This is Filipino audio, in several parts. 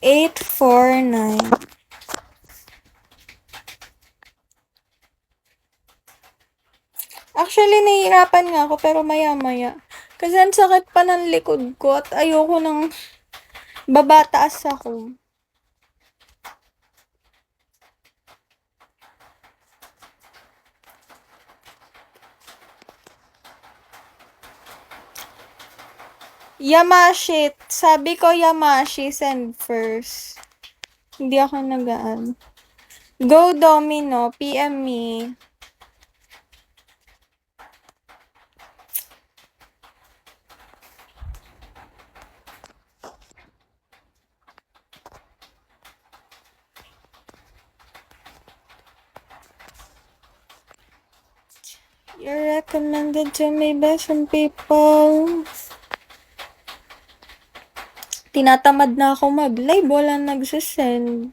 849. Actually, nahihirapan nga ako pero maya-maya. Kasi ang sakit pa ng likod ko at ayoko nang babataas ako. Yamashi. Sabi ko Yamashi, send first. Hindi ako nagaan. Go Domino, PM me. You're recommended to me by some people. Tinatamad na ako mag-live, walang nagsisend.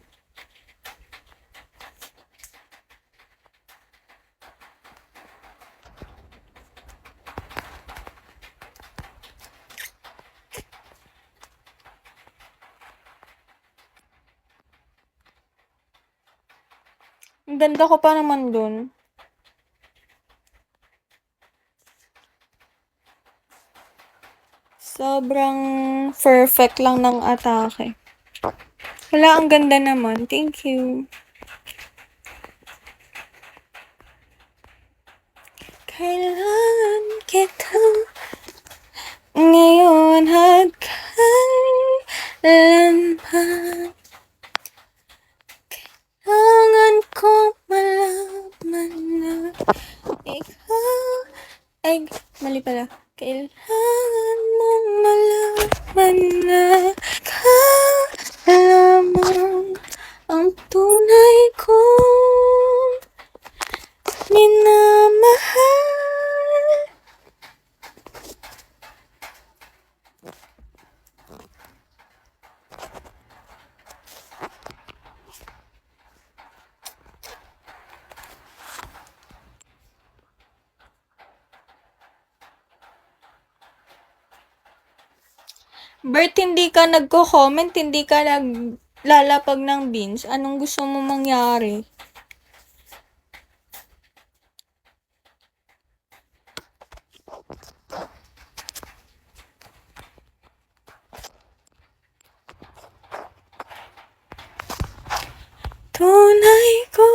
Ang ganda ko pa naman dun. Sobrang perfect lang ng atake. Wala, ang ganda naman. Thank you. Kailangan kita ngayon at kailanman. Kailangan ko malaman na ikaw ay mali pala. Kailangan mong malaman na ikaw lamang ang tunay kong minamahal. Bert, hindi ka nagko-comment, hindi ka naglalapag ng beans. Anong gusto mo mangyari? Tunay ko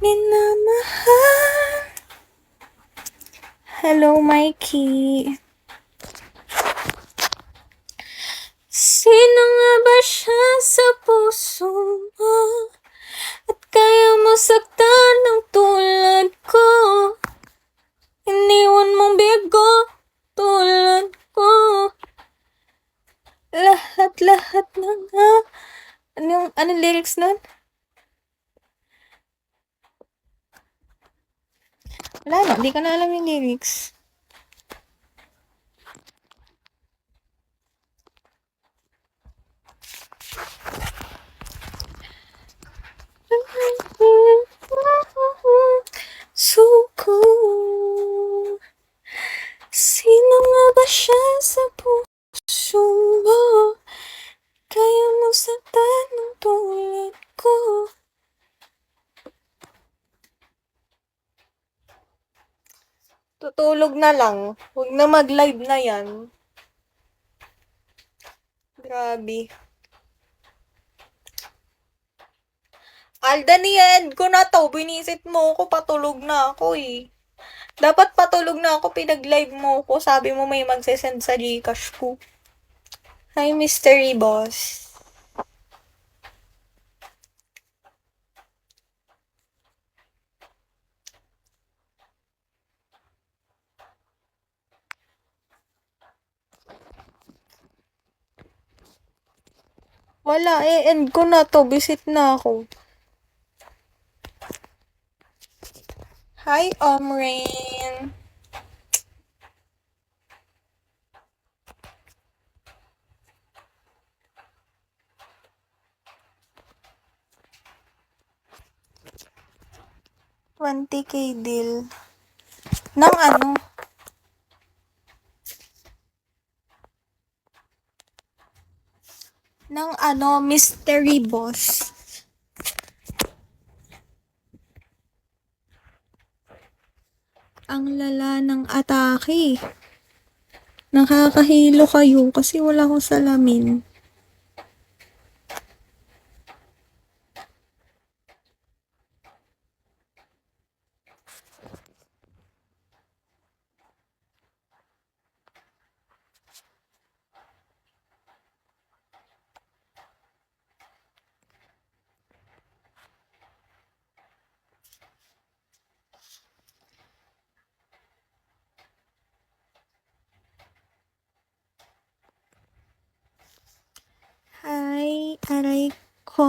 minamahal. Hello, Mikey. Sino nga ba siya sa puso mo? At kaya mo saktan ng tulad ko? Iniwan mong bigo tulad ko. Lahat-lahat na nga. Anong lyrics nun? Wala na, hindi ko na alam yung lyrics. Suko. Sino nga ba siya sa puso mo? Kaya mo saktan ng tulad ko. Tutulog na lang. Huwag na mag-live na yan. Grabe. Alden, i-end ko na to. Binisit mo ko, patulog na ako eh. Dapat patulog na ako, pinag-live mo ko. Sabi mo may magsesend sa Gcash ko. Hi, Mystery Boss. Wala, end ko na to. Visit na ako. Hi, Omrain. $20K deal. Ng ano? Ng ano, mystery boss. Ang lala ng atake. Nakakahilo kayo kasi wala akong salamin. Ay, aray ko.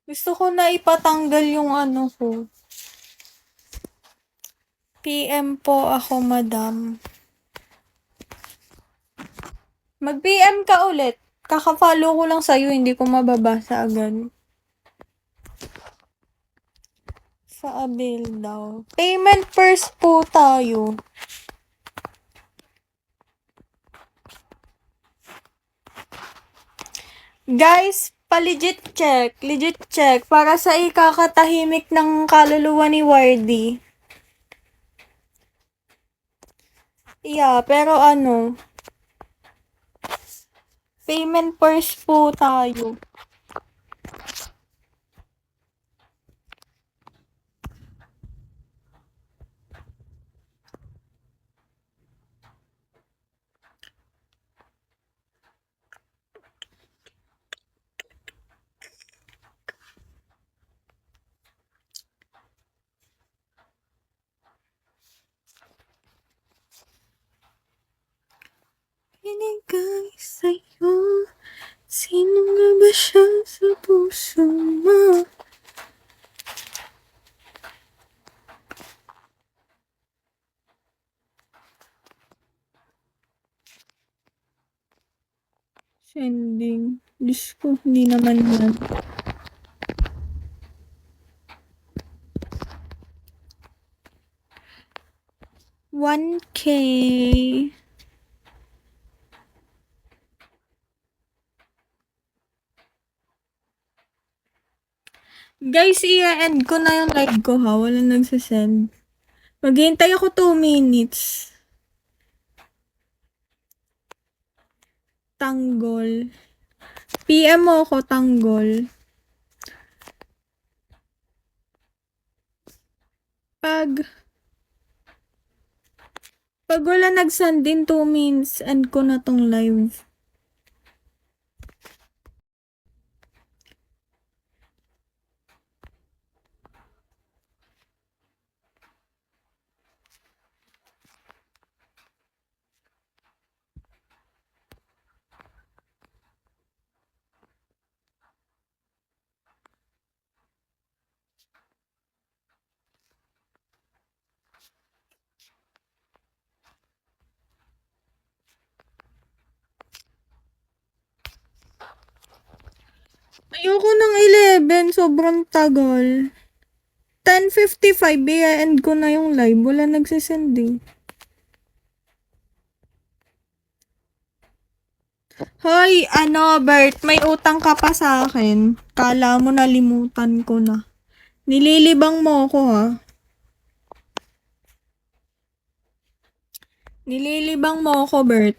Gusto ko na ipatanggal yung ano ko. PM po ako, madam. Mag-PM ka ulit. Kaka-follow ko lang sa'yo, hindi ko mababasa agad. Sa Abel daw. Payment first po tayo. Guys, pa-legit check, para sa ikakatahimik ng kaluluwa ni Wardy. Yeah, pero ano, payment first po tayo. Binigay sa'yo, sino nga ba siya sa puso mo? Sending. Diyos ko, hindi naman yan. $1K. Guys, i-end ko na yung live ko ha. Walang nagsasend. Maghihintay ako 2 minutes. Tanggol. PM mo ako, tanggol. Pag wala nagsend din 2 minutes, end ko na tong live. Ayoko ng 11, sobrang tagal. 10:55, i-end ko na yung live. Wala nagsisend eh. Hoy, Bert, may utang ka pa sa akin. Kala mo nalimutan ko na. Nililibang mo ako ha. Nililibang mo ako, Bert.